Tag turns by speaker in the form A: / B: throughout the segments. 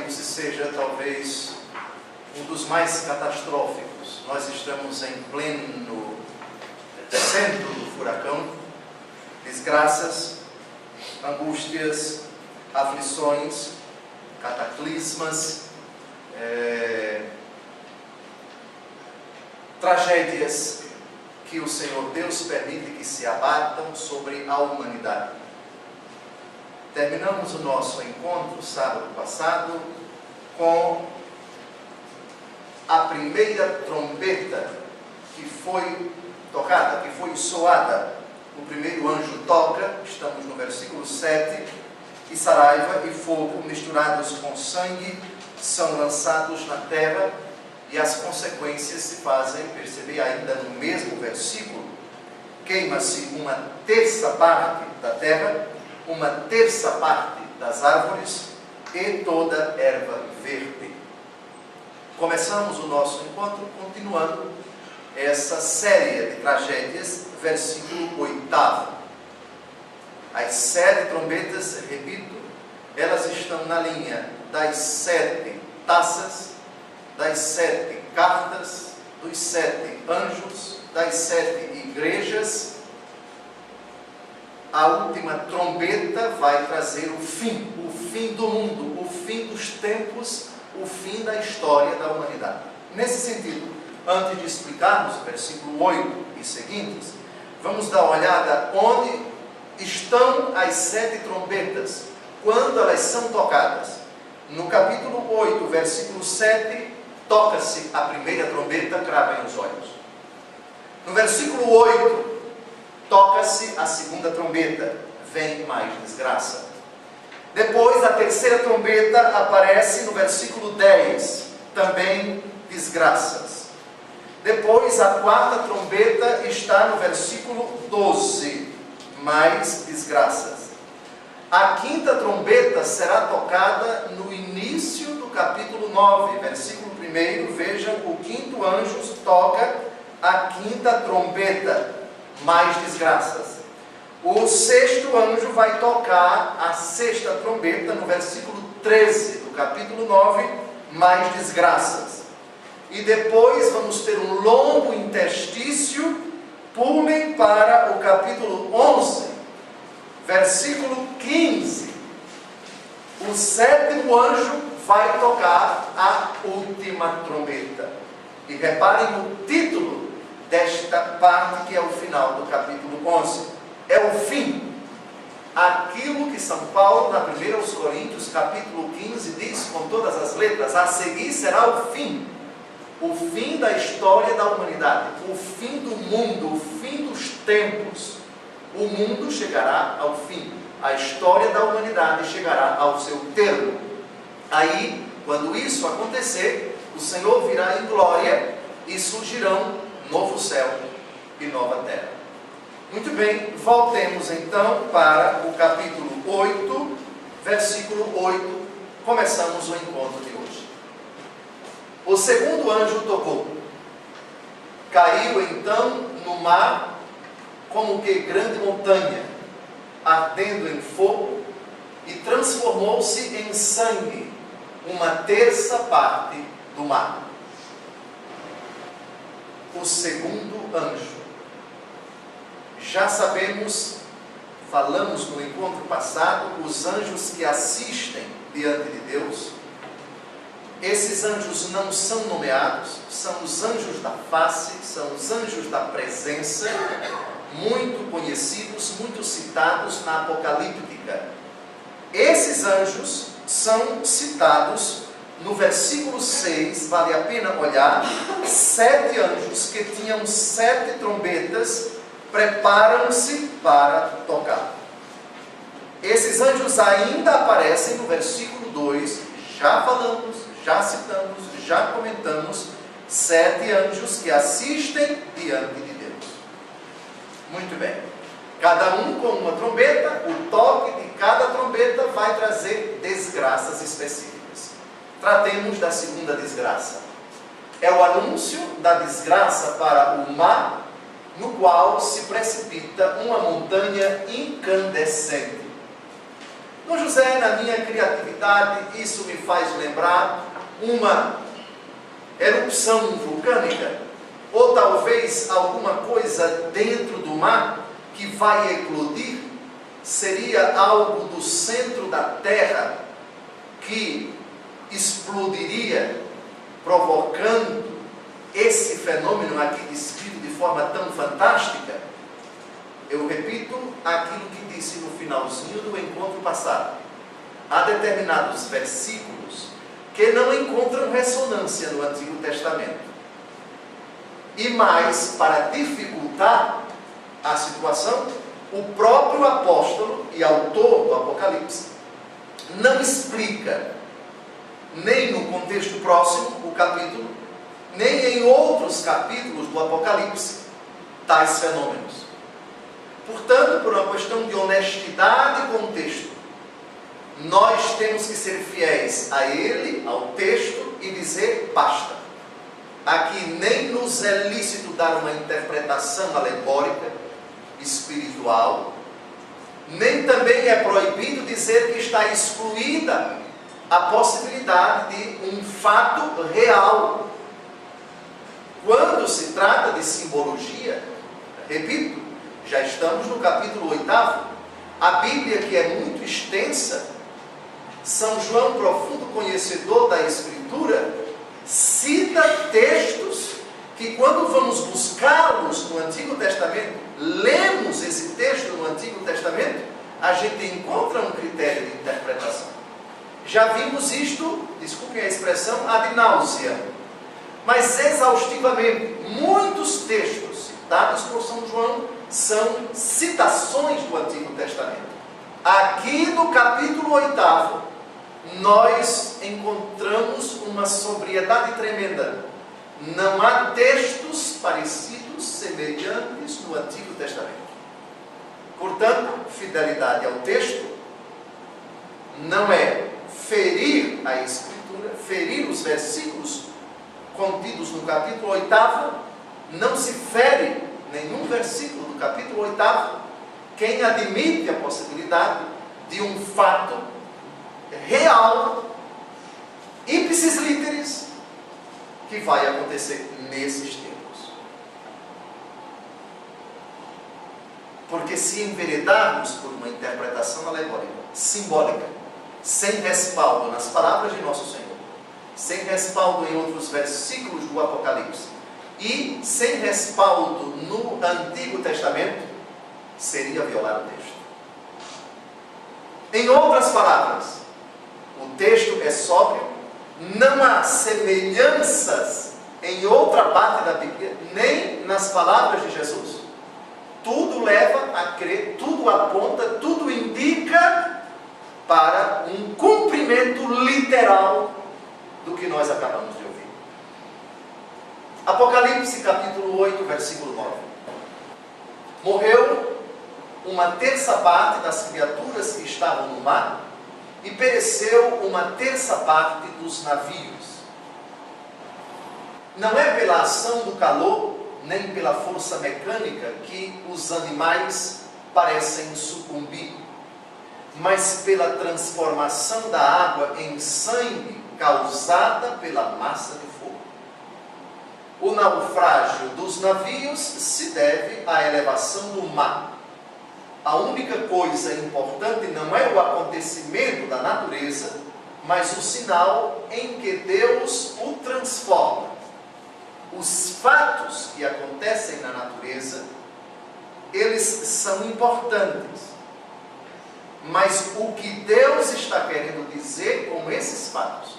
A: Apocalipse seja talvez um dos mais catastróficos. Nós estamos em pleno centro do furacão, desgraças, angústias, aflições, cataclismas, tragédias que o Senhor Deus permite que se abatam sobre a humanidade. Terminamos o nosso encontro sábado passado com a primeira trombeta que foi tocada, que foi soada. O primeiro anjo toca, estamos no versículo 7, e saraiva e fogo misturados com sangue são lançados na terra, e as consequências se fazem perceber ainda no mesmo versículo. Queima-se uma terça parte da terra, uma terça parte das árvores e toda erva verde. Começamos o nosso encontro continuando essa série de tragédias, versículo 8. As 7 trombetas, repito, elas estão na linha das 7 taças, das 7 cartas, dos 7 anjos, das 7 igrejas. A última trombeta vai trazer o fim do mundo, o fim dos tempos, o fim da história da humanidade. Nesse sentido, antes de explicarmos o versículo 8 e seguintes, vamos dar uma olhada onde estão as 7 trombetas, quando elas são tocadas. No capítulo 8, versículo 7, toca-se a primeira trombeta, cravem os olhos. No versículo 8, toca-se a segunda trombeta, vem mais desgraça. Depois a terceira trombeta aparece no versículo 10, também desgraças. Depois a quarta trombeta está no versículo 12, mais desgraças. A quinta trombeta será tocada no início do capítulo 9, versículo 1, vejam, o quinto anjo toca a quinta trombeta, mais desgraças. O sexto anjo vai tocar a sexta trombeta no versículo 13 do capítulo 9, mais desgraças. E depois vamos ter um longo interstício. Pulem para o capítulo 11, versículo 15. O sétimo anjo vai tocar a última trombeta. E reparem no título desta parte, que é o final do capítulo 11. É o fim. Aquilo que São Paulo, na 1 Coríntios, capítulo 15, diz com todas as letras: a seguir será o fim. O fim da história da humanidade, o fim do mundo, o fim dos tempos. O mundo chegará ao fim, a história da humanidade chegará ao seu termo. Aí, quando isso acontecer, o Senhor virá em glória e surgirão novo céu e nova terra. Muito bem, voltemos então para o capítulo 8, versículo 8, começamos o encontro de hoje. O segundo anjo tocou. Caiu então no mar como que grande montanha, ardendo em fogo, e transformou-se em sangue, uma terça parte do mar. O segundo anjo. Já sabemos, falamos no encontro passado, os anjos que assistem diante de Deus. Esses anjos não são nomeados, são os anjos da face, são os anjos da presença, muito conhecidos, muito citados na Apocalíptica. Esses anjos são citados no versículo 6, vale a pena olhar, 7 anjos que tinham 7 trombetas, preparam-se para tocar. Esses anjos ainda aparecem no versículo 2, já falamos, já citamos, já comentamos, 7 anjos que assistem diante de Deus. Muito bem. Cada um com uma trombeta, o toque de cada trombeta vai trazer desgraças específicas. Tratemos da segunda desgraça. É o anúncio da desgraça para o mar, no qual se precipita uma montanha incandescente. Dom José, na minha criatividade, isso me faz lembrar uma erupção vulcânica, ou talvez alguma coisa dentro do mar que vai eclodir. Seria algo do centro da Terra que explodiria, provocando esse fenômeno aqui descrito de forma tão fantástica. Eu repito aquilo que disse no finalzinho do encontro passado. Há determinados versículos que não encontram ressonância no Antigo Testamento. E mais, para dificultar a situação, o próprio apóstolo e autor do Apocalipse não explica, nem no contexto próximo, o capítulo, nem em outros capítulos do Apocalipse, tais fenômenos. Portanto, por uma questão de honestidade e contexto, nós temos que ser fiéis a ele, ao texto, e dizer basta. Aqui nem nos é lícito dar uma interpretação alegórica, espiritual, nem também é proibido dizer que está excluída a possibilidade de um fato real. Quando se trata de simbologia, repito, já estamos no capítulo 8º, a Bíblia, que é muito extensa, São João, profundo conhecedor da Escritura, cita textos que, quando vamos buscá-los no Antigo Testamento, lemos esse texto no Antigo Testamento, a gente encontra um critério de interpretação. Já vimos isto, desculpem a expressão, ad náusea, mas exaustivamente. Muitos textos citados por São João são citações do Antigo Testamento. Aqui no capítulo 8º, nós encontramos uma sobriedade tremenda. Não há textos parecidos, semelhantes no Antigo Testamento. Portanto, fidelidade ao texto não é ferir a Escritura, ferir os versículos contidos no capítulo 8º. Não se fere nenhum versículo do capítulo 8º quem admite a possibilidade de um fato real, ipsis literis, que vai acontecer nesses tempos. Porque se enveredarmos por uma interpretação alegórica, simbólica, sem respaldo nas palavras de nosso Senhor, sem respaldo em outros versículos do Apocalipse e sem respaldo no Antigo Testamento, seria violar o texto. Em outras palavras, o texto é sóbrio, não há semelhanças em outra parte da Bíblia, nem nas palavras de Jesus. Tudo leva a crer, tudo aponta, tudo indica para um cumprimento literal do que nós acabamos de ouvir. Apocalipse capítulo 8, versículo 9. Morreu uma terça parte das criaturas que estavam no mar, e pereceu uma terça parte dos navios. Não é pela ação do calor, nem pela força mecânica que os animais parecem sucumbir, mas pela transformação da água em sangue causada pela massa de fogo. O naufrágio dos navios se deve à elevação do mar. A única coisa importante não é o acontecimento da natureza, mas o sinal em que Deus o transforma. Os fatos que acontecem na natureza, eles são importantes. Mas o que Deus está querendo dizer com esses fatos,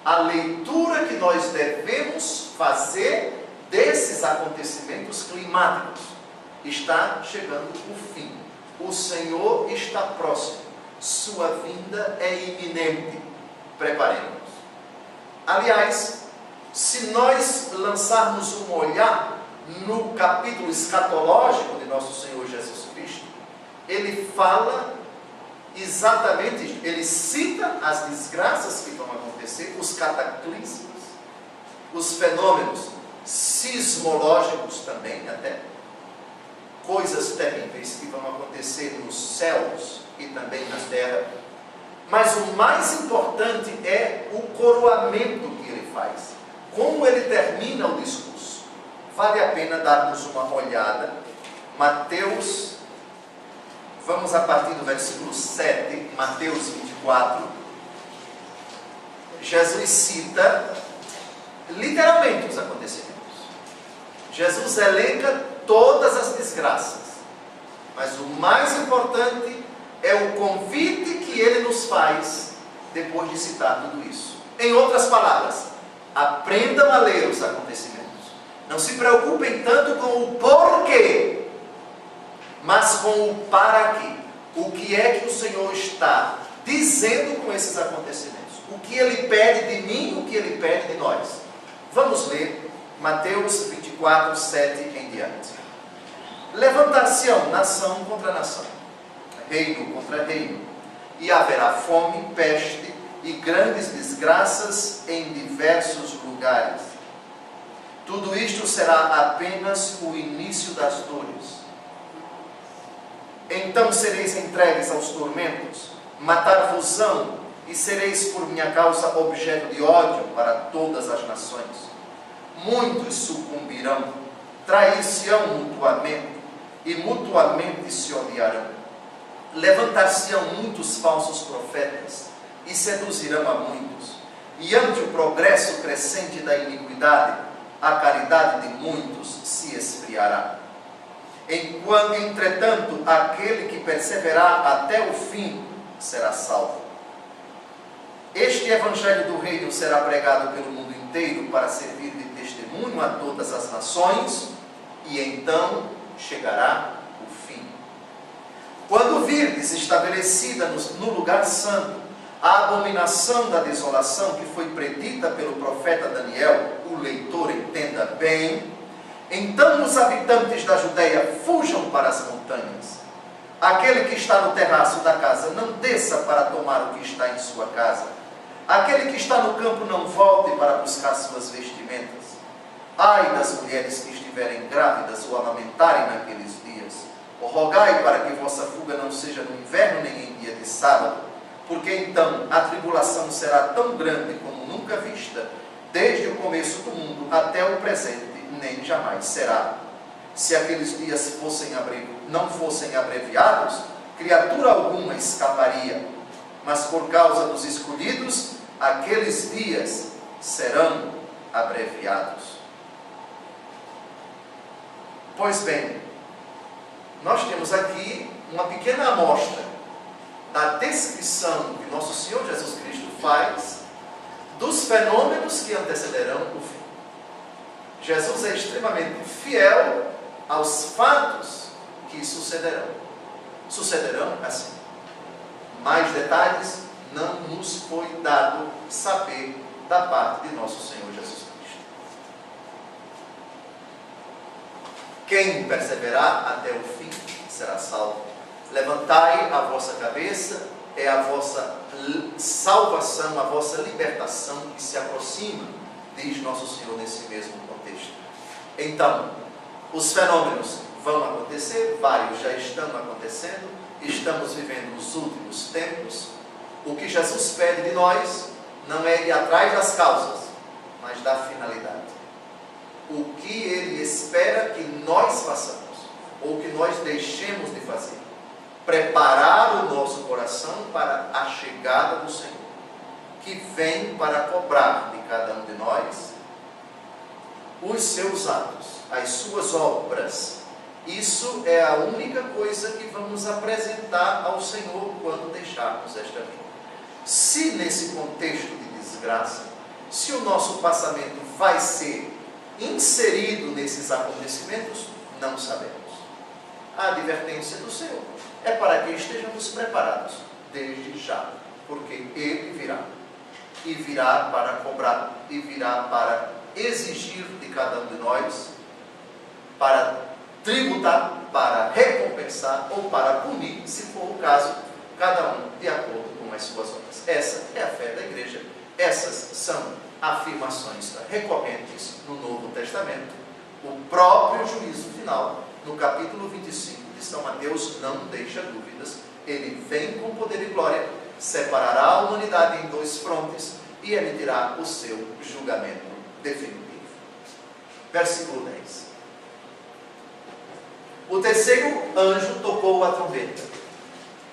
A: a leitura que nós devemos fazer desses acontecimentos climáticos, está chegando o fim. O Senhor está próximo. Sua vinda é iminente. Preparemos-nos. Aliás, se nós lançarmos um olhar no capítulo escatológico de nosso Senhor Jesus Cristo, ele fala exatamente, ele cita as desgraças que vão acontecer, os cataclismos, os fenômenos sismológicos também, até coisas terríveis que vão acontecer nos céus e também na terra, Mas o mais importante é o coroamento que ele faz. Como ele termina o discurso. Vale a pena darmos uma olhada. Mateus, vamos a partir do versículo 7, Mateus 24. Jesus cita literalmente os acontecimentos. Jesus elenca todas as desgraças. Mas o mais importante é o convite que ele nos faz depois de citar tudo isso. Em outras palavras, aprendam a ler os acontecimentos. Não se preocupem tanto com o porquê, mas com o para quê. O que é que o Senhor está dizendo com esses acontecimentos? O que Ele pede de mim, o que Ele pede de nós. Vamos ler Mateus 24, 7 em diante. Levantar-se-ão nação contra nação, reino contra reino, e haverá fome, peste e grandes desgraças em diversos lugares. Tudo isto será apenas o início das dores. Então sereis entregues aos tormentos, matar-vos-ão, e sereis por minha causa objeto de ódio para todas as nações. Muitos sucumbirão, trair-se-ão mutuamente, e mutuamente se odiarão. Levantar-se-ão muitos falsos profetas, e seduzirão a muitos. E ante o progresso crescente da iniquidade, a caridade de muitos se esfriará. Entretanto, aquele que perseverar até o fim será salvo. Este evangelho do reino será pregado pelo mundo inteiro para servir de testemunho a todas as nações, e então chegará o fim. Quando virdes estabelecida no lugar santo a abominação da desolação que foi predita pelo profeta Daniel, o leitor entenda bem, então os habitantes da Judeia fujam para as montanhas. Aquele que está no terraço da casa não desça para tomar o que está em sua casa. Aquele que está no campo não volte para buscar suas vestimentas. Ai das mulheres que estiverem grávidas ou amamentarem naqueles dias. Rogai para que vossa fuga não seja no inverno nem em dia de sábado, porque então a tribulação será tão grande como nunca vista, desde o começo do mundo até o presente, nem jamais será. Se aqueles dias não fossem abreviados, criatura alguma escaparia. Mas por causa dos escolhidos, aqueles dias serão abreviados. Pois bem, nós temos aqui uma pequena amostra da descrição que nosso Senhor Jesus Cristo faz dos fenômenos que antecederão o fim. Jesus é extremamente fiel aos fatos que sucederão. Sucederão assim. Mais detalhes não nos foi dado saber da parte de nosso Senhor Jesus Cristo. Quem perseverar até o fim será salvo. Levantai a vossa cabeça, é a vossa salvação, a vossa libertação que se aproxima, diz nosso Senhor nesse mesmo contexto. Então, os fenômenos vão acontecer, vários já estão acontecendo, estamos vivendo os últimos tempos. O que Jesus pede de nós não é ir atrás das causas, mas da finalidade. O que Ele espera que nós façamos, ou que nós deixemos de fazer. Preparar o nosso coração para a chegada do Senhor, que vem para cobrar de cada um de nós os seus atos, as suas obras. Isso é a única coisa que vamos apresentar ao Senhor quando deixarmos esta vida. Se nesse contexto de desgraça, se o nosso passamento vai ser inserido nesses acontecimentos, não sabemos. A advertência do Senhor é para que estejamos preparados desde já, porque Ele virá, e virá para cobrar, e virá para exigir de cada um de nós, para tributar, para recompensar ou para punir, se for o caso, cada um de acordo com as suas obras. Essa é a fé da igreja, essas são afirmações recorrentes no Novo Testamento. O próprio juízo final, no capítulo 25 de São Mateus, não deixa dúvidas. Ele vem com poder e glória, separará a humanidade em dois frontes e emitirá o seu julgamento definitivo. Versículo 10. O terceiro anjo tocou a trombeta.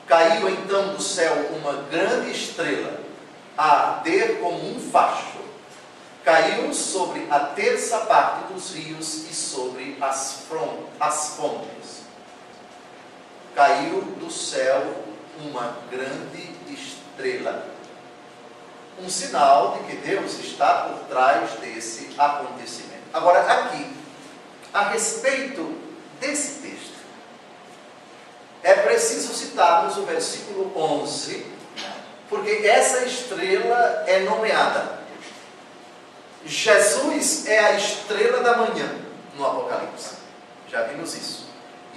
A: Caiu então do céu uma grande estrela, a arder como um facho. Caiu sobre a terça parte dos rios e sobre as fontes. Caiu do céu uma grande estrela. Um sinal de que Deus está por trás desse acontecimento. Agora, aqui, a respeito desse texto, é preciso citarmos o versículo 11, porque essa estrela é nomeada. Jesus é a estrela da manhã no Apocalipse. Já vimos isso.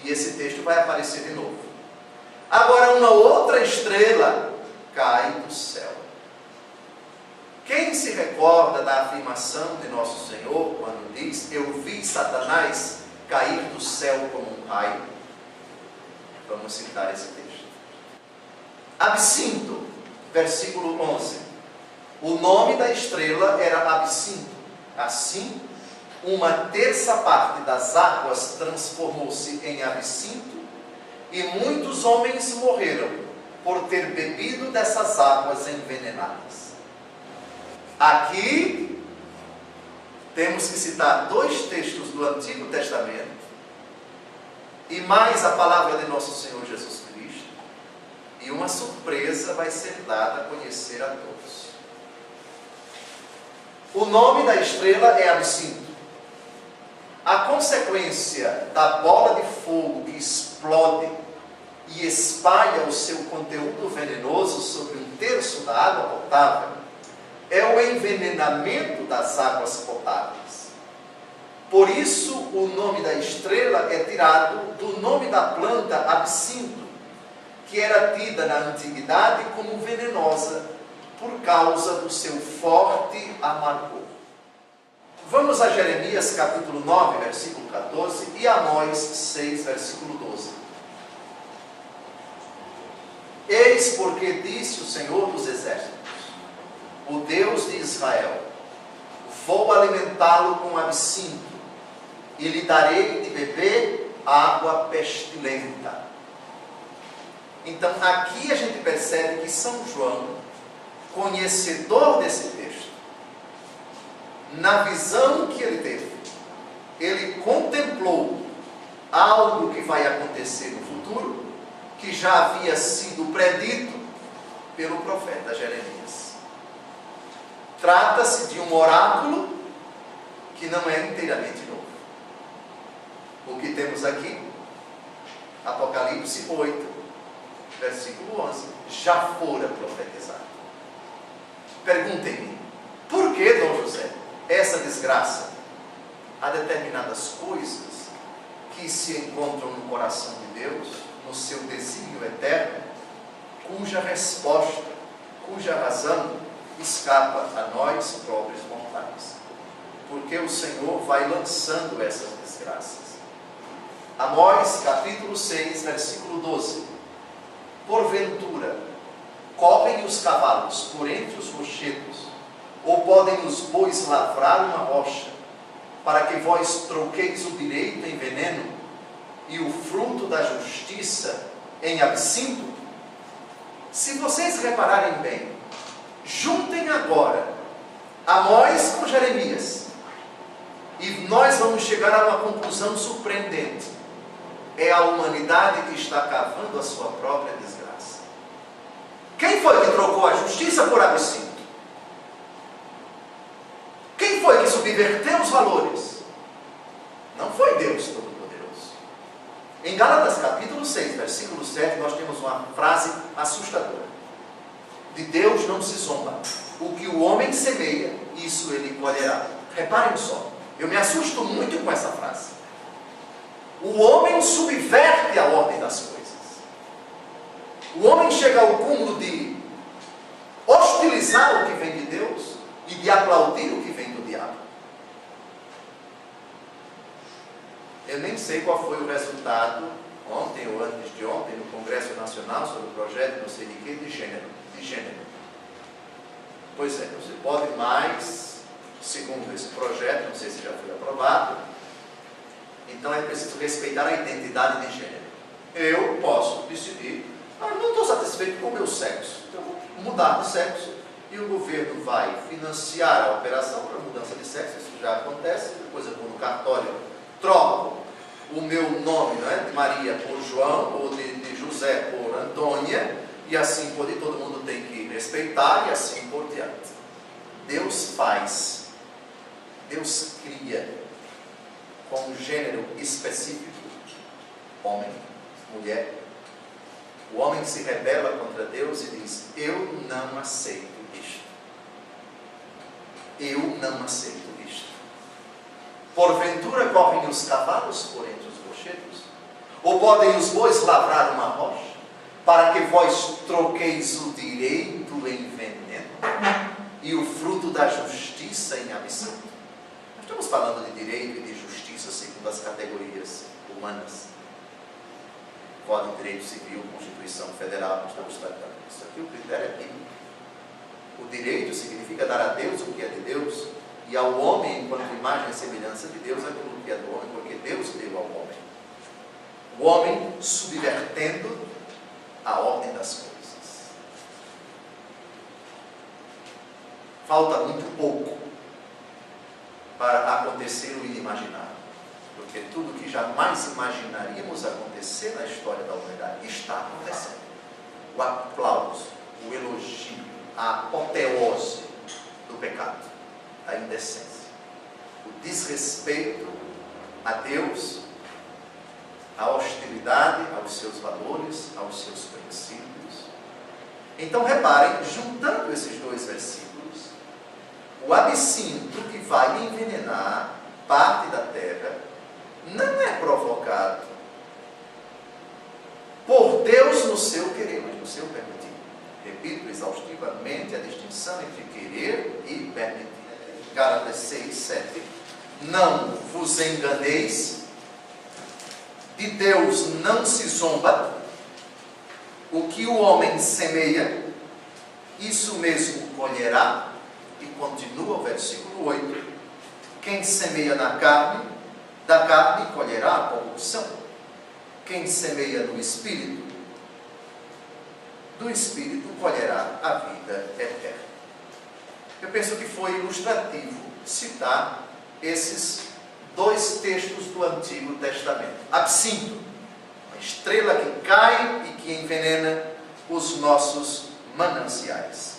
A: E esse texto vai aparecer de novo. Agora, uma outra estrela cai do céu. Quem se recorda da afirmação de nosso Senhor quando diz: eu vi Satanás cair do céu como um raio? Vamos citar esse texto. Absinto, versículo 11. O nome da estrela era Absinto. Assim, uma terça parte das águas transformou-se em absinto, e muitos homens morreram por ter bebido dessas águas envenenadas. Aqui temos que citar dois textos do Antigo Testamento e mais a palavra de nosso Senhor Jesus Cristo, e uma surpresa vai ser dada a conhecer a todos. O nome da estrela é Absinto. A consequência da bola de fogo que explode e espalha o seu conteúdo venenoso sobre um terço da água potável é o envenenamento das águas potáveis. Por isso, o nome da estrela é tirado do nome da planta absinto, que era tida na antiguidade como venenosa por causa do seu forte amargor. Vamos a Jeremias capítulo 9, versículo 14 e Amós 6, versículo 12. Eis porque disse o Senhor dos Exércitos, o Deus de Israel: vou alimentá-lo com absinto e lhe darei de beber água pestilenta. Então aqui a gente percebe que São João, conhecedor desse texto, na visão que ele teve, ele contemplou algo que vai acontecer no futuro, que já havia sido predito pelo profeta Jeremias. Trata-se de um oráculo que não é inteiramente novo. O que temos aqui, Apocalipse 8, versículo 11, já fora profetizado. Perguntem-me, por que, Dom José, essa desgraça? Há determinadas coisas que se encontram no coração de Deus, no seu desígnio eterno, cuja resposta, cuja razão escapa a nós, pobres mortais. Porque o Senhor vai lançando essas desgraças. Amós, capítulo 6, versículo 12. Porventura, correm os cavalos por entre os rochedos, ou podem os bois lavrar uma rocha, para que vós troqueis o direito em veneno, e o fruto da justiça em absinto? Se vocês repararem bem, juntem agora Amós com Jeremias, e nós vamos chegar a uma conclusão surpreendente. É a humanidade que está cavando a sua própria desgraça. Quem foi que trocou a justiça por absinto? Quem foi que subverteu os valores? Não foi Deus Todo-Poderoso. Em Gálatas capítulo 6, versículo 7, nós temos uma frase assustadora. De Deus não se zomba. O que o homem semeia, isso ele colherá. Reparem só, eu me assusto muito com essa frase. O homem subverte a ordem das coisas. O homem chega ao cúmulo de hostilizar o que vem de Deus e de aplaudir o que vem do diabo. Eu nem sei qual foi o resultado ontem ou antes de ontem no Congresso Nacional sobre o projeto não sei de quê, de gênero. De de gênero. Pois é, você pode mais, segundo esse projeto, não sei se já foi aprovado, então é preciso respeitar a identidade de gênero. Eu posso decidir, não estou satisfeito com o meu sexo, então vou mudar de sexo, e o governo vai financiar a operação para mudança de sexo, isso já acontece, depois eu vou no cartório, troco o meu nome, não é, de Maria por João, ou de José por Antônia, e assim por diante, todo mundo tem que respeitar, e assim por diante. Deus faz, Deus cria com um gênero específico, homem, mulher. O homem se rebela contra Deus e diz: eu não aceito isto. Eu não aceito isto. Porventura correm os cavalos por entre os rochedos? Ou podem os bois lavrar uma rocha? Para que vós troqueis o direito em veneno e o fruto da justiça em absinto. Nós estamos falando de direito e de justiça segundo as categorias humanas. Código de Direito Civil, Constituição Federal, nós estamos tratando. Isso aqui o critério é bíblico. O direito significa dar a Deus o que é de Deus, e ao homem, enquanto imagem e semelhança de Deus, aquilo que é do homem, porque Deus deu ao homem. O homem subvertendo a ordem das coisas. Falta muito pouco para acontecer o inimaginável. Porque tudo que jamais imaginaríamos acontecer na história da humanidade está acontecendo. O aplauso, o elogio, a apoteose do pecado, a indecência, o desrespeito a Deus, a hostilidade aos seus valores, aos seus princípios. Então reparem, juntando esses dois versículos, o absinto que vai envenenar parte da terra não é provocado por Deus no seu querer, mas no seu permitir. Repito exaustivamente a distinção entre querer e permitir. Gálatas 6, 7. Não vos enganeis, de Deus não se zomba. O que o homem semeia, isso mesmo colherá. E continua o versículo 8. Quem semeia na carne, da carne colherá a corrupção. Quem semeia no Espírito, do Espírito colherá a vida eterna. Eu penso que foi ilustrativo citar esses dois textos do Antigo Testamento. Absinto, uma estrela que cai e que envenena os nossos mananciais.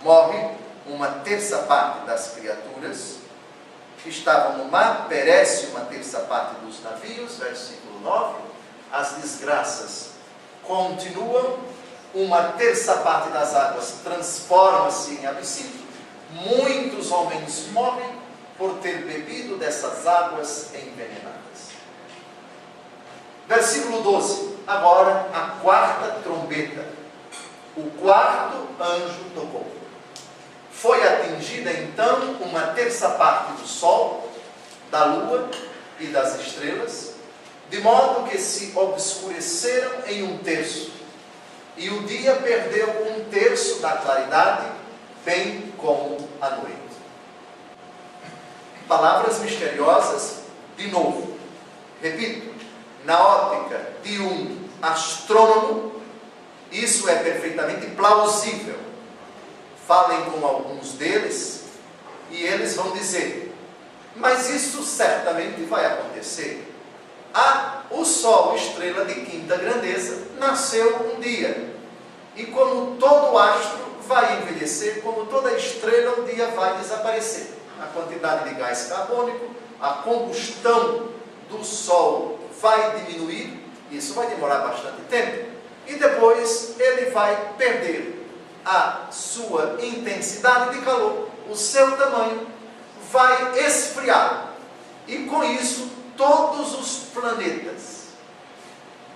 A: Morre uma terça parte das criaturas que estavam no mar, perece uma terça parte dos navios, versículo 9, as desgraças continuam, uma terça parte das águas transforma-se em absinto, muitos homens morrem por ter bebido dessas águas envenenadas. Versículo 12, agora a quarta trombeta, o quarto anjo tocou. Foi atingida então uma terça parte do sol, da lua e das estrelas, de modo que se obscureceram em um terço, e o dia perdeu um terço da claridade, bem como a noite. Palavras misteriosas, de novo, repito, na ótica de um astrônomo, isso é perfeitamente plausível. Falem com alguns deles e eles vão dizer: mas isso certamente vai acontecer. O Sol, estrela de quinta grandeza, nasceu um dia. E como todo astro vai envelhecer, como toda estrela, um dia vai desaparecer. A quantidade de gás carbônico, a combustão do Sol vai diminuir, isso vai demorar bastante tempo. E depois ele vai perder a sua intensidade de calor, o seu tamanho vai esfriar. E com isso, todos os planetas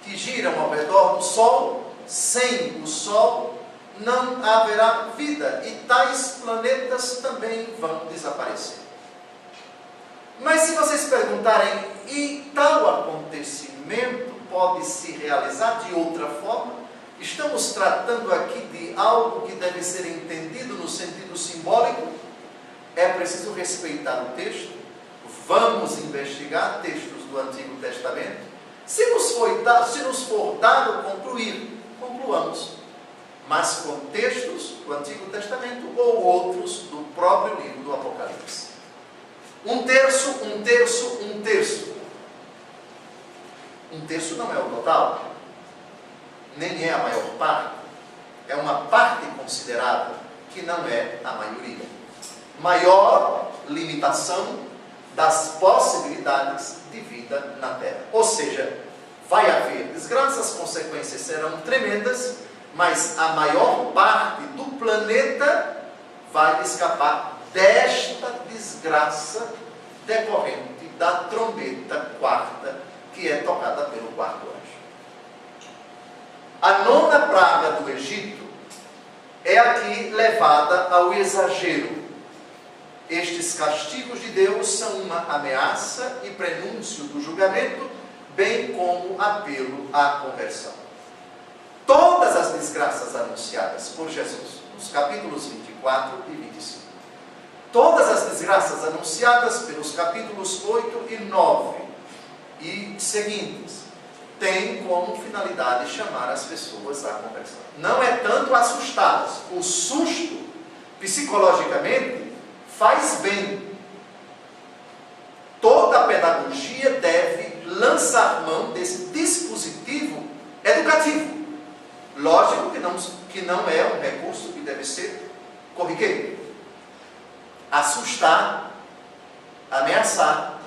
A: que giram ao redor do Sol, sem o Sol, não haverá vida. E tais planetas também vão desaparecer. Mas se vocês perguntarem, e tal acontecimento pode se realizar de outra forma? Estamos tratando aqui de algo que deve ser entendido no sentido simbólico? É preciso respeitar o texto? Vamos investigar textos do Antigo Testamento? Se nos for dado concluir, concluamos. Mas com textos do Antigo Testamento ou outros do próprio livro do Apocalipse. Um terço, um terço, um terço. Um terço não é o total, nem é a maior parte. É uma parte considerável, que não é a maioria. Maior limitação das possibilidades de vida na Terra. Ou seja, vai haver desgraças, as consequências serão tremendas, mas a maior parte do planeta vai escapar desta desgraça decorrente da trombeta quarta, que é tocada pelo quarto anjo. A nona praga do Egito é aqui levada ao exagero. Estes castigos de Deus são uma ameaça e prenúncio do julgamento, bem como apelo à conversão. Todas as desgraças anunciadas por Jesus, nos capítulos 24 e 25. Todas as desgraças anunciadas pelos capítulos 8 e 9 e seguintes, têm como finalidade chamar as pessoas à conversão. Não é tanto assustá-las. O susto, psicologicamente, faz bem. Toda a pedagogia deve lançar mão desse dispositivo educativo. Lógico que não é um recurso que deve ser corriqueiro. Assustar, ameaçar,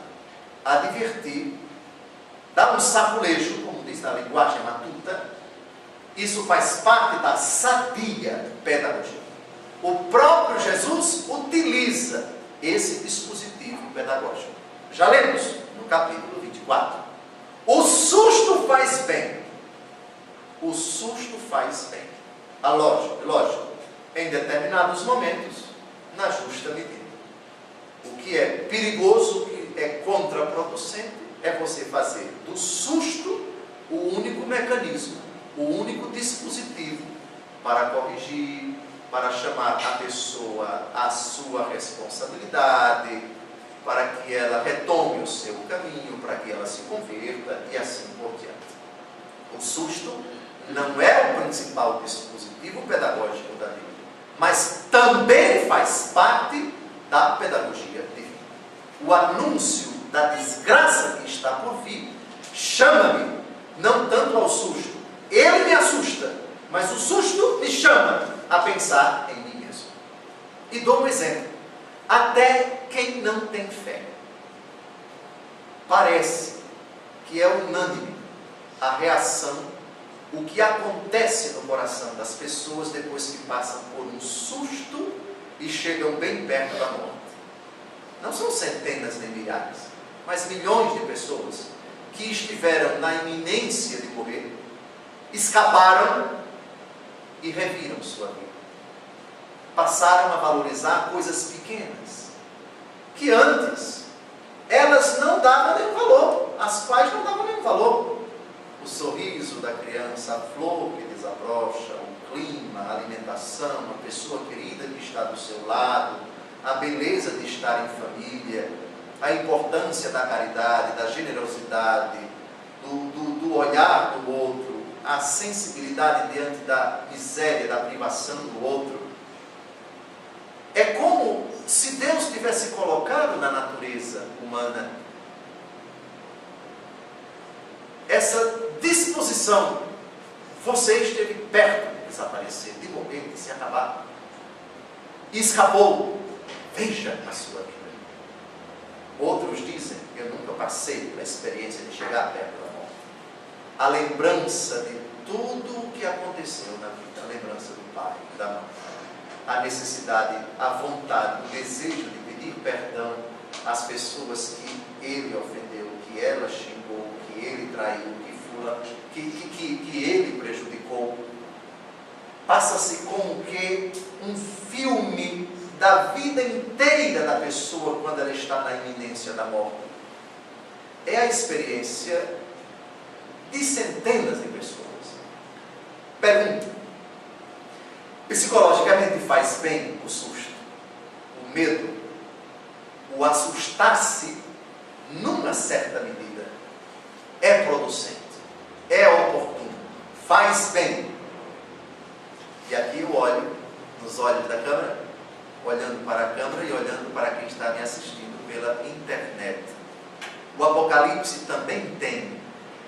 A: advertir, dar um saculejo, como diz na linguagem matuta, isso faz parte da sadia pedagogia. O próprio Jesus utiliza esse dispositivo pedagógico. Já lemos no capítulo 24. O susto faz bem. O susto faz bem. Lógico, em determinados momentos, na justa medida. O que é perigoso, o que é contraproducente, é você fazer do susto o único mecanismo, o único dispositivo para corrigir, para chamar a pessoa à sua responsabilidade, para que ela retome o seu caminho, para que ela se converta e assim por diante. O susto não é o principal dispositivo pedagógico da Bíblia, mas também faz parte da pedagogia divina. O anúncio da desgraça que está por vir chama-me não tanto ao susto. Ele me assusta, mas o susto me chama a pensar em mim mesmo. E dou um exemplo. Até quem não tem fé, parece que é unânime a reação, o que acontece no coração das pessoas depois que passam por um susto e chegam bem perto da morte. Não são centenas nem milhares, mas milhões de pessoas que estiveram na iminência de morrer, escaparam e reviram sua vida. Passaram a valorizar coisas pequenas, que antes elas não davam nenhum valor, as quais não davam nenhum valor. O sorriso da criança, a flor que desabrocha, o clima, a alimentação, a pessoa querida que está do seu lado, a beleza de estar em família, a importância da caridade, da generosidade, do olhar do outro, a sensibilidade diante da miséria, da privação do outro. É como se Deus tivesse colocado na natureza humana essa disposição. Você esteve perto de desaparecer, de morrer, de se acabar, e escapou. Veja a sua vida. Outros dizem: eu nunca passei pela experiência de chegar perto da morte. A lembrança de tudo o que aconteceu na vida, a lembrança do pai, da mãe, a necessidade, a vontade, o desejo de pedir perdão às pessoas que ele ofendeu, que ela xingou, que ele traiu, que ele prejudicou. Passa-se como que um filme da vida inteira da pessoa quando ela está na iminência da morte. É a experiência de centenas de pessoas. Pergunta: psicologicamente faz bem o susto, o medo, o assustar-se, numa certa medida, é producente, é oportuno, faz bem? E aqui eu olho nos olhos da câmera, olhando para a câmera e olhando para quem está me assistindo pela internet. O Apocalipse também tem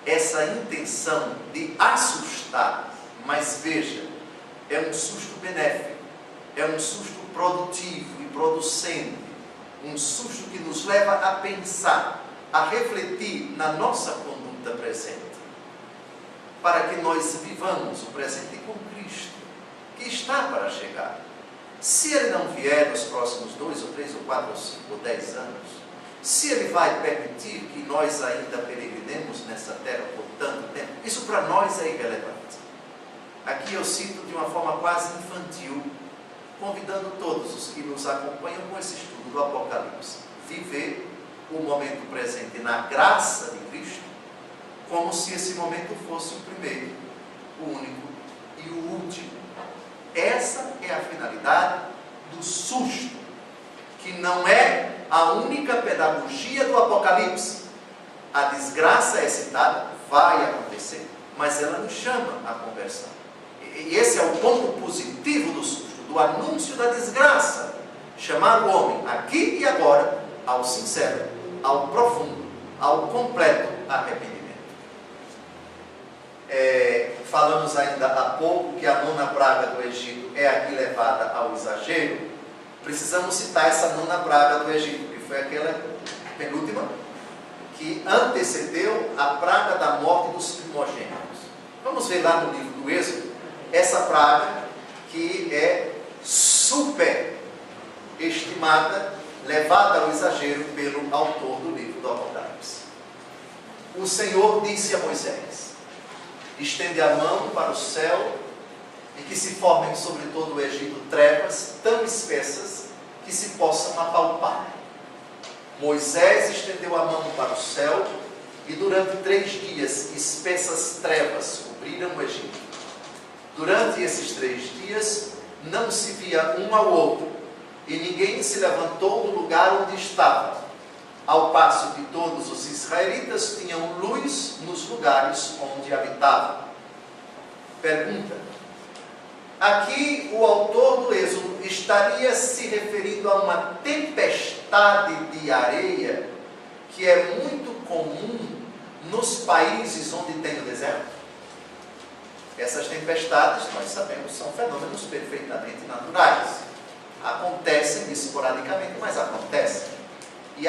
A: essa intenção de assustar, mas veja, é um susto benéfico, é um susto produtivo e producente, um susto que nos leva a pensar, a refletir na nossa conduta presente, para que nós vivamos o presente com Cristo, que está para chegar. Se Ele não vier nos próximos 2 ou 3 ou 4 ou 5 ou 10 anos, se Ele vai permitir que nós ainda peregrinemos nessa terra por tanto tempo, isso para nós é irrelevante. Aqui eu cito de uma forma quase infantil, convidando todos os que nos acompanham com esse estudo do Apocalipse, viver o momento presente na graça de Cristo, como se esse momento fosse o primeiro, o único e o último. Essa é a finalidade do susto, que não é a única pedagogia do Apocalipse. A desgraça é citada, vai acontecer, mas ela nos chama à conversão. E esse é o ponto positivo do susto, do anúncio da desgraça. Chamar o homem, aqui e agora, ao sincero, ao profundo, ao completo arrependimento. Falamos ainda há pouco que a 9ª praga do Egito é aqui levada ao exagero. Precisamos citar essa 9ª praga do Egito, que foi aquela penúltima, que antecedeu a praga da morte dos primogênitos. Vamos ver lá no livro do Êxodo, essa praga que é super estimada, levada ao exagero pelo autor do livro do Apocalipse. O Senhor disse a Moisés: estende a mão para o céu e que se formem sobre todo o Egito trevas tão espessas que se possam apalpar. Moisés estendeu a mão para o céu e durante 3 dias espessas trevas cobriram o Egito. Durante esses 3 dias não se via um ao outro e ninguém se levantou do lugar onde estava, ao passo que todos os israelitas tinham luz nos lugares onde habitavam. Pergunta: aqui o autor do Êxodo estaria se referindo a uma tempestade de areia que é muito comum nos países onde tem o deserto? Essas tempestades, nós sabemos, são fenômenos perfeitamente naturais. Acontecem esporadicamente, mas acontecem. E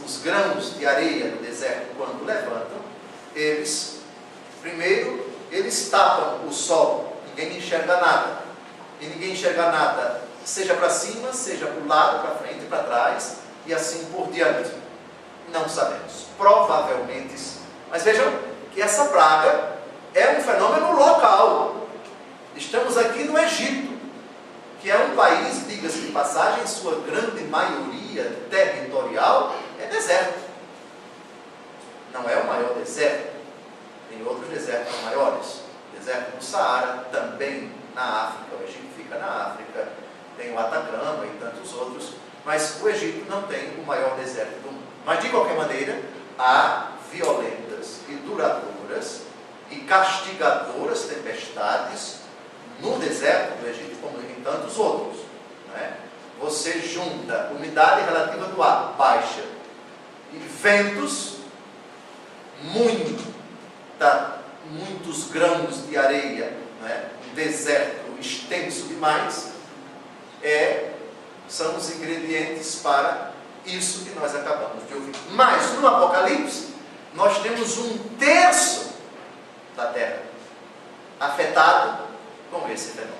A: os grãos de areia do deserto, quando levantam, primeiro, eles tapam o sol, ninguém enxerga nada. E ninguém enxerga nada, seja para cima, seja para o lado, para frente, para trás, e assim por diante. Não sabemos, provavelmente sim. Mas vejam que essa praga é um fenômeno local. Estamos aqui no Egito, que é um país, diga-se de passagem, em sua grande maioria territorial, é deserto. Não é o maior deserto, tem outros desertos maiores. O deserto do Saara, também na África, o Egito fica na África, tem o Atacama e tantos outros, mas o Egito não tem o maior deserto do mundo. Mas, de qualquer maneira, há violentas e duradouras e castigadoras tempestades no deserto do Egito, como em tantos outros, né? Você junta umidade relativa do ar baixa e ventos, muitos grãos de areia, né? Um deserto extenso demais, são os ingredientes para isso que nós acabamos de ouvir. Mas no Apocalipse nós temos 1/3 da terra afetado com esse fenômeno.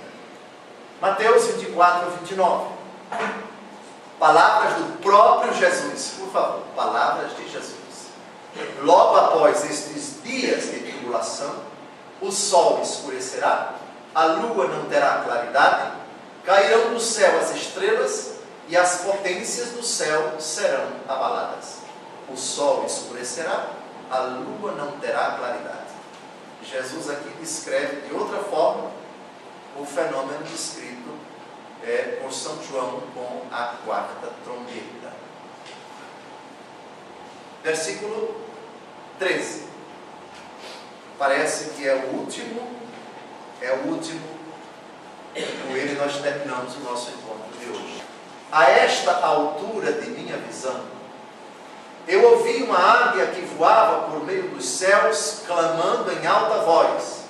A: Mateus 24, 29. Palavras do próprio Jesus, por favor, palavras de Jesus. Logo após estes dias de tribulação, o sol escurecerá, a lua não terá claridade, cairão do céu as estrelas e as potências do céu serão abaladas. O sol escurecerá, a lua não terá claridade. Jesus aqui descreve de outra forma o fenômeno descrito por São João com a quarta trombeta. Versículo 13. Parece que é o último, e com ele nós terminamos o nosso encontro de hoje. A esta altura de minha visão, eu ouvi uma águia que voava por meio dos céus, clamando em alta voz: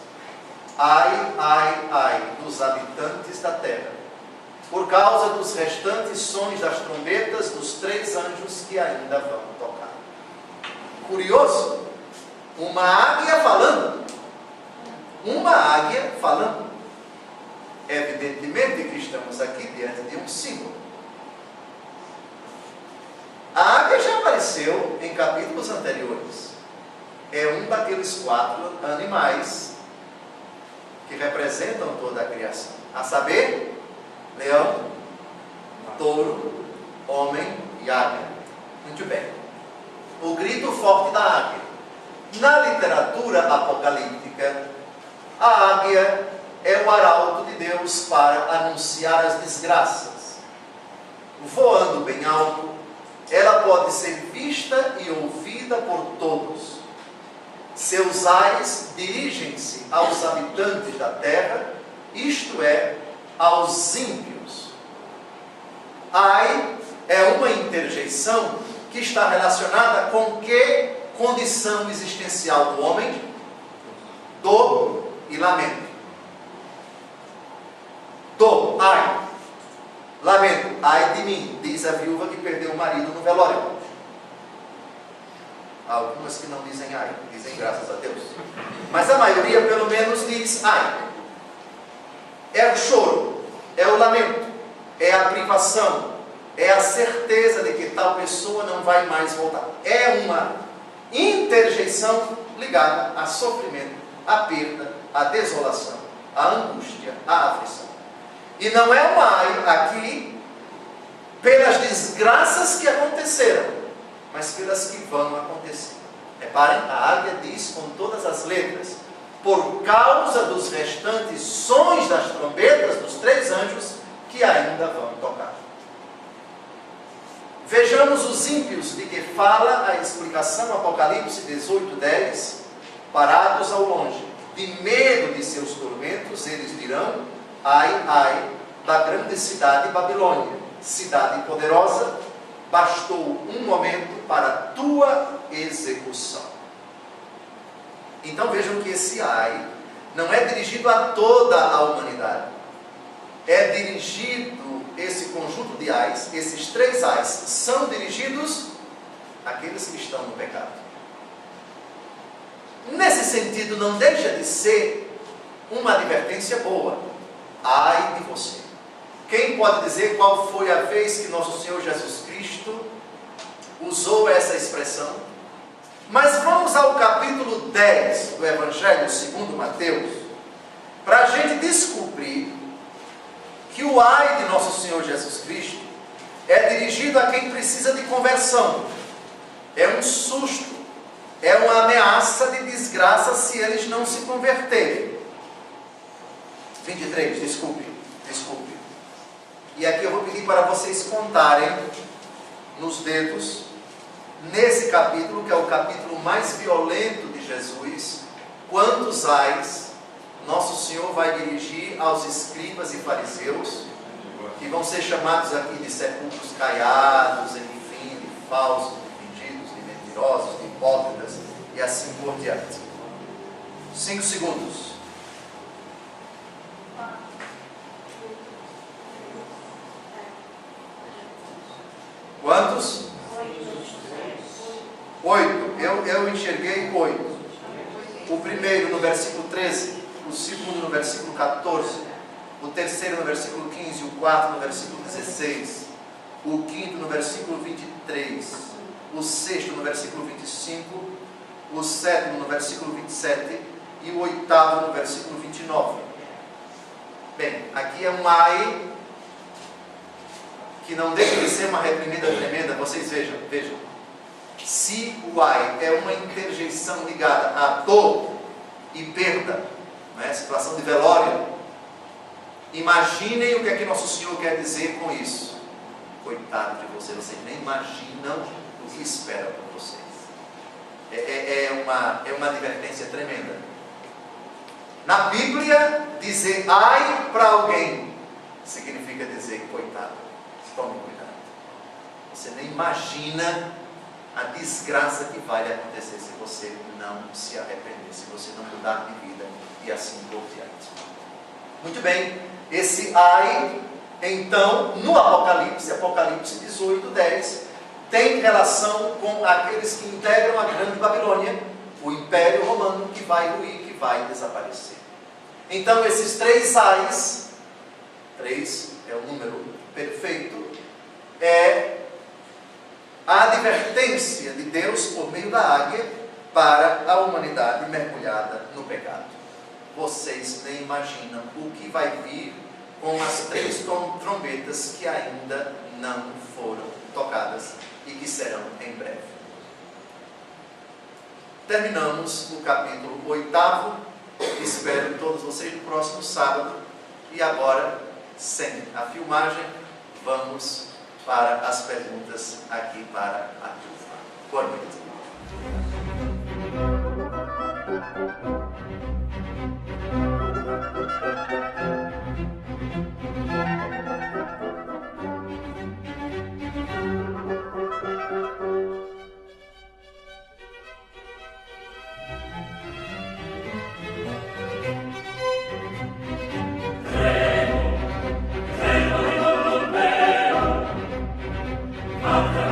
A: ai, ai, ai, dos habitantes da terra, por causa dos restantes sons das trombetas dos 3 anjos que ainda vão tocar. Curioso, uma águia falando. Uma águia falando. Evidentemente que estamos aqui diante de um símbolo. A águia já apareceu em capítulos anteriores. É um daqueles 4 animais que representam toda a criação. A saber, leão, touro, homem e águia. Muito bem. O grito forte da águia. Na literatura apocalíptica, a águia é o arauto de Deus para anunciar as desgraças. Voando bem alto, ela pode ser vista e ouvida por todos. Seus ais dirigem-se aos habitantes da terra, isto é, aos ímpios. Ai é uma interjeição que está relacionada com que condição existencial do homem? Dor e lamento. Dor, ai. Lamento, ai de mim, diz a viúva que perdeu o marido no velório. Há algumas que não dizem ai, dizem graças a Deus. Mas a maioria pelo menos diz ai. É o choro, é o lamento, é a privação, é a certeza de que tal pessoa não vai mais voltar. É uma interjeição ligada a sofrimento, a perda, a desolação, a angústia, a aflição. E não é um ai aqui pelas desgraças que aconteceram, mas pelas que vão acontecer. Reparem, a águia diz com todas as letras: por causa dos restantes sons das trombetas dos 3 anjos que ainda vão tocar. Vejamos os ímpios de que fala a explicação Apocalipse 18:10, parados ao longe, de medo de seus tormentos, eles dirão: ai, ai, da grande cidade Babilônia, cidade poderosa, bastou um momento para a tua execução. Então vejam que esse ai não é dirigido a toda a humanidade. É dirigido, esse conjunto de ais, esses 3 ais, são dirigidos àqueles que estão no pecado. Nesse sentido, não deixa de ser uma advertência boa. Ai de você. Quem pode dizer qual foi a vez que nosso Senhor Jesus Cristo usou essa expressão? Mas vamos ao capítulo 10 do Evangelho segundo Mateus, para a gente descobrir que o ai de nosso Senhor Jesus Cristo é dirigido a quem precisa de conversão. É um susto, é uma ameaça de desgraça se eles não se converterem. 23, desculpe. E aqui eu vou pedir para vocês contarem nos dedos, nesse capítulo, que é o capítulo mais violento de Jesus, quantos ais nosso Senhor vai dirigir aos escribas e fariseus, que vão ser chamados aqui de sepulcros caiados, enfim, de falsos, de fingidos, de mentirosos, de hipócritas, e assim por diante. 5 segundos. Quantos? 8. Eu enxerguei 8. O primeiro no versículo 13, o segundo no versículo 14, o terceiro no versículo 15, o quarto no versículo 16, o quinto no versículo 23, o sexto no versículo 25, o sétimo no versículo 27 e o oitavo no versículo 29. Bem, aqui é um ai que não deixa de ser uma reprimenda tremenda. Vocês vejam. Se o ai é uma interjeição ligada à dor, e perda, né? Situação de velório. Imaginem o que é que Nosso Senhor quer dizer com isso. Coitado de vocês, vocês nem imaginam o que espera por vocês. É uma advertência tremenda. Na Bíblia, dizer ai para alguém significa dizer coitado. Tome cuidado. Você nem imagina a desgraça que vai lhe acontecer se você não se arrepender, se você não mudar de vida e assim por diante. Muito bem, esse ai, então, no Apocalipse 18, 10, tem relação com aqueles que integram a Grande Babilônia, o Império Romano que vai ruir, que vai desaparecer. Então, esses 3 ais, 3 é o número perfeito, é a advertência de Deus por meio da águia para a humanidade mergulhada no pecado. Vocês nem imaginam o que vai vir com as 3 trombetas que ainda não foram tocadas e que serão em breve. Terminamos o capítulo 8º. Espero todos vocês no próximo sábado. E agora, sem a filmagem, vamos para as perguntas aqui para a turma. Boa noite.
B: Amen.